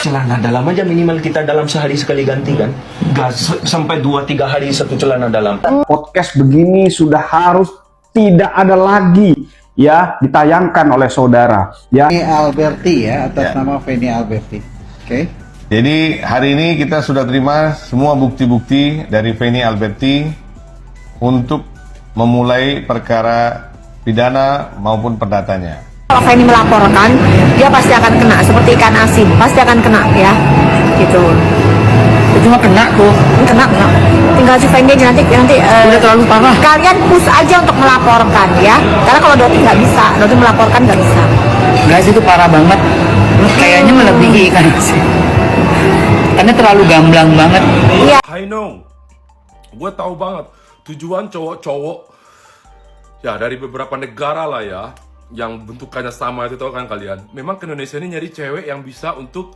Celana dalam aja minimal kita dalam sehari sekali ganti kan. Gak sampai 2-3 hari satu celana dalam. Podcast begini sudah harus tidak ada lagi ya ditayangkan oleh saudara ya. Feni Alberti ya, atas nama Feni Alberti. Oke. Jadi hari ini kita sudah terima semua bukti-bukti dari Feni Alberti untuk memulai perkara pidana maupun perdatanya. Kalau Feni melaporkan, dia pasti akan kena seperti ikan asin, pasti akan kena ya, gitu. Cuma kena tuh. Kena. Tinggal si Feni aja nanti udah terlalu parah. Kalian push aja untuk melaporkan ya, karena kalau Doti nggak bisa, Doti melaporkan nggak bisa. Guys, itu parah banget. Kayaknya melebihi ikan asin. Karena terlalu gamblang banget. Iya. I know, gue tahu banget tujuan cowok-cowok ya dari beberapa negara lah ya yang bentukannya sama itu, tahu kan kalian. Memang ke Indonesia ini nyari cewek yang bisa untuk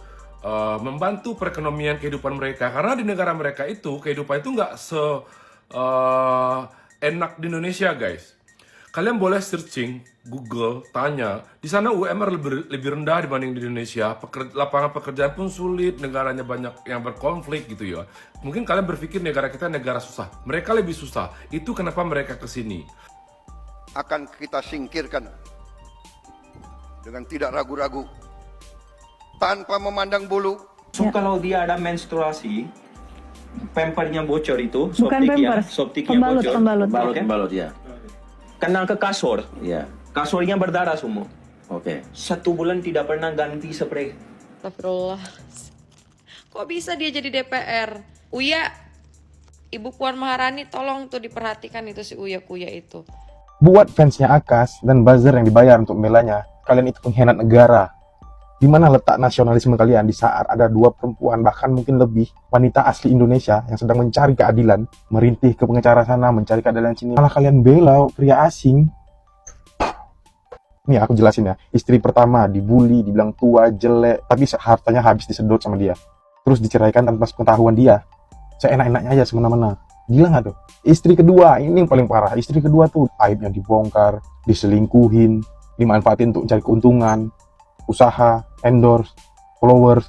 membantu perekonomian kehidupan mereka, karena di negara mereka itu kehidupan itu nggak enak di Indonesia guys. Kalian boleh searching Google, tanya di sana UMR lebih rendah dibanding di Indonesia. Lapangan pekerjaan pun sulit, negaranya banyak yang berkonflik gitu ya. Mungkin kalian berpikir negara kita negara susah, mereka lebih susah. Itu kenapa mereka kesini. Akan kita singkirkan dengan tidak ragu-ragu, tanpa memandang bulu. So kalau dia ada menstruasi, pampernya bocor itu, Bukan pamper, soptiknya pembalut, bocor. pembalut. Ya. Kenal ke kasur. Iya. Kasurnya berdarah semua. Oke. 1 bulan tidak pernah ganti spray. Astagfirullah. Kok bisa dia jadi DPR? Uya, Ibu Puan Maharani tolong tuh diperhatikan itu si Uya Kuya itu. Buat fansnya Akas dan buzzer yang dibayar untuk membelanya, kalian itu pengkhianat negara. Di mana letak nasionalisme kalian di saat ada 2 perempuan, bahkan mungkin lebih, wanita asli Indonesia yang sedang mencari keadilan, merintih ke pengacara sana, mencari keadilan sini, malah kalian bela pria asing. Nih aku jelasin ya, istri pertama dibully, dibilang tua, jelek, tapi hartanya habis disedot sama dia. Terus diceraikan tanpa pengetahuan dia. Seenak-enaknya aja semena-mena. Gila gak tuh? Istri kedua, ini yang paling parah. Istri kedua tuh aibnya dibongkar, diselingkuhin, dimanfaatin untuk cari keuntungan, usaha, endorse, followers.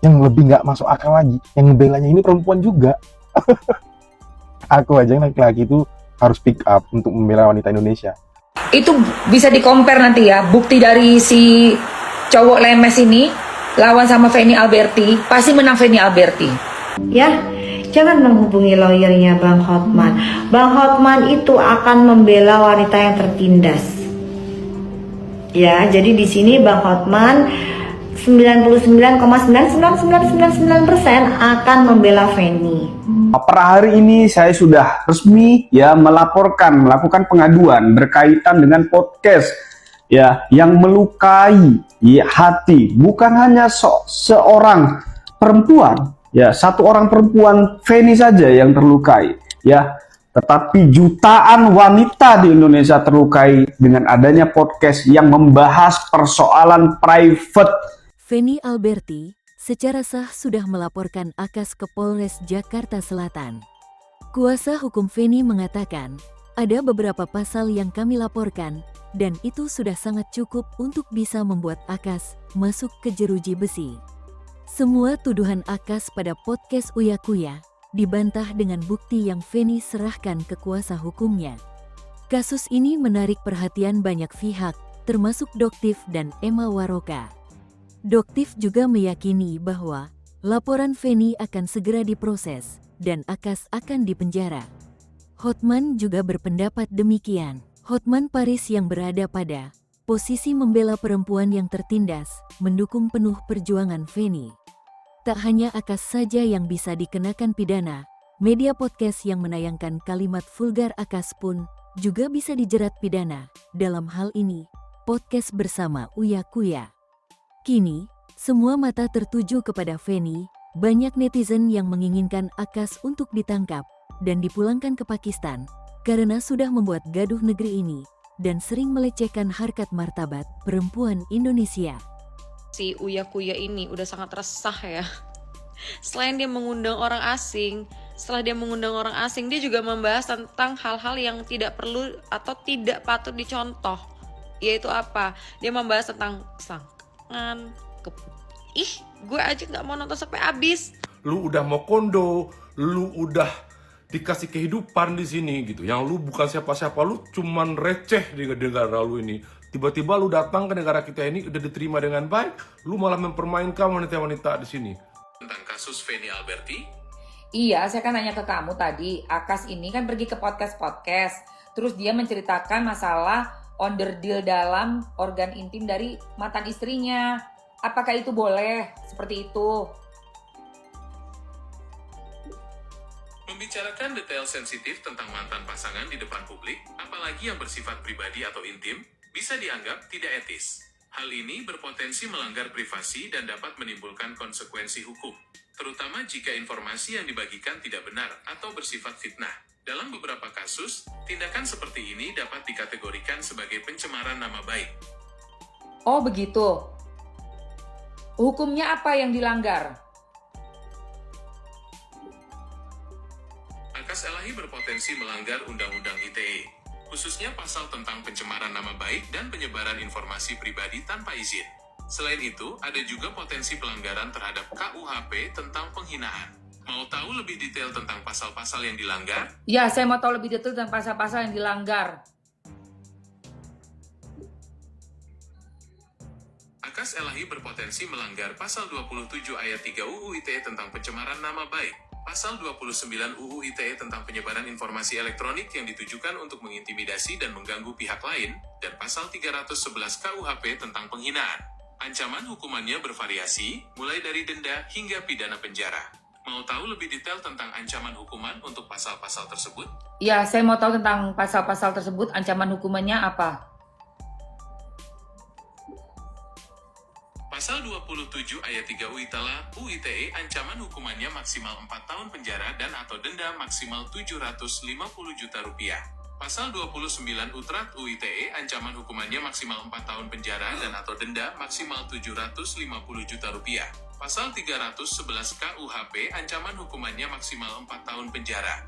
Yang lebih gak masuk akal lagi, yang ngebelanya ini perempuan juga. Aku aja yang laki-laki itu harus pick up untuk membela wanita Indonesia. Itu bisa di-compare nanti ya, bukti dari si cowok lemes ini lawan sama Feni Alberti, pasti menang Feni Alberti. Ya, jangan menghubungi lawyernya Bang Hotman. Bang Hotman itu akan membela wanita yang tertindas. Ya, jadi di sini Bang Hotman 99,99999% akan membela Feni. Per hari ini saya sudah resmi ya melakukan pengaduan berkaitan dengan podcast ya yang melukai ya, hati bukan hanya seorang perempuan ya, 1 orang perempuan Feni saja yang terlukai ya, tetapi jutaan wanita di Indonesia terlukai dengan adanya podcast yang membahas persoalan private. Feni Alberti secara sah sudah melaporkan Akas ke Polres Jakarta Selatan. Kuasa hukum Feni mengatakan, ada beberapa pasal yang kami laporkan, dan itu sudah sangat cukup untuk bisa membuat Akas masuk ke jeruji besi. Semua tuduhan Akas pada podcast Uya Kuya dibantah dengan bukti yang Feni serahkan ke kuasa hukumnya. Kasus ini menarik perhatian banyak pihak, termasuk Doktif dan Emma Waroka. Doktif juga meyakini bahwa laporan Feni akan segera diproses dan Akas akan dipenjara. Hotman juga berpendapat demikian. Hotman Paris yang berada pada posisi membela perempuan yang tertindas, mendukung penuh perjuangan Feni. Tak hanya Akas saja yang bisa dikenakan pidana, media podcast yang menayangkan kalimat vulgar Akas pun juga bisa dijerat pidana. Dalam hal ini, podcast bersama Uya Kuya. Kini, semua mata tertuju kepada Feni. Banyak netizen yang menginginkan Akas untuk ditangkap dan dipulangkan ke Pakistan karena sudah membuat gaduh negeri ini dan sering melecehkan harkat martabat perempuan Indonesia. Si Uya Kuya ini udah sangat resah ya. Selain dia mengundang orang asing, setelah dia mengundang orang asing, dia juga membahas tentang hal-hal yang tidak perlu atau tidak patut dicontoh. Yaitu apa? Dia membahas tentang selangkangan, gue aja nggak mau nonton sampai habis. Lu udah mau kondo, lu udah dikasih kehidupan di sini gitu. Yang lu bukan siapa-siapa, lu cuman receh di negara lu ini. Tiba-tiba lu datang ke negara kita ini udah diterima dengan baik, lu malah mempermainkan wanita-wanita di sini. Tentang kasus Feni Alberti? Iya, saya kan nanya ke kamu tadi. Akas ini kan pergi ke podcast-podcast. Terus dia menceritakan masalah onderdil dalam organ intim dari mantan istrinya. Apakah itu boleh? Seperti itu. Membicarakan detail sensitif tentang mantan pasangan di depan publik, apalagi yang bersifat pribadi atau intim, bisa dianggap tidak etis. Hal ini berpotensi melanggar privasi dan dapat menimbulkan konsekuensi hukum, terutama jika informasi yang dibagikan tidak benar atau bersifat fitnah. Dalam beberapa kasus, tindakan seperti ini dapat dikategorikan sebagai pencemaran nama baik. Oh begitu. Hukumnya apa yang dilanggar? Akas Elahi berpotensi melanggar Undang-Undang ITE, khususnya pasal tentang pencemaran nama baik dan penyebaran informasi pribadi tanpa izin. Selain itu, ada juga potensi pelanggaran terhadap KUHP tentang penghinaan. Mau tahu lebih detail tentang pasal-pasal yang dilanggar? Ya, saya mau tahu lebih detail tentang pasal-pasal yang dilanggar. Akas Elahi berpotensi melanggar pasal 27 ayat 3 UU ITE tentang pencemaran nama baik, pasal 29 UU ITE tentang penyebaran informasi elektronik yang ditujukan untuk mengintimidasi dan mengganggu pihak lain, dan pasal 311 KUHP tentang penghinaan. Ancaman hukumannya bervariasi, mulai dari denda hingga pidana penjara. Mau tahu lebih detail tentang ancaman hukuman untuk pasal-pasal tersebut? Ya, saya mau tahu tentang pasal-pasal tersebut, ancaman hukumannya apa? Pasal 27 ayat 3 UITE ancaman hukumannya maksimal 4 tahun penjara dan atau denda maksimal 750 juta rupiah. Pasal 29 UTRAT UITE ancaman hukumannya maksimal 4 tahun penjara dan atau denda maksimal 750 juta rupiah. Pasal 311 KUHP ancaman hukumannya maksimal 4 tahun penjara.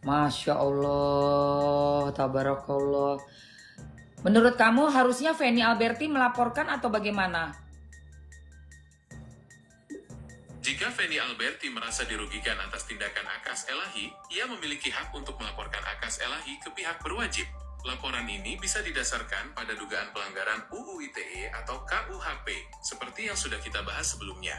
Masya Allah, tabarakallah. Menurut kamu harusnya Feni Alberti melaporkan atau bagaimana? Jika Feni Alberti merasa dirugikan atas tindakan Akas Elahi, ia memiliki hak untuk melaporkan Akas Elahi ke pihak berwajib. Laporan ini bisa didasarkan pada dugaan pelanggaran UU ITE atau KUHP, seperti yang sudah kita bahas sebelumnya.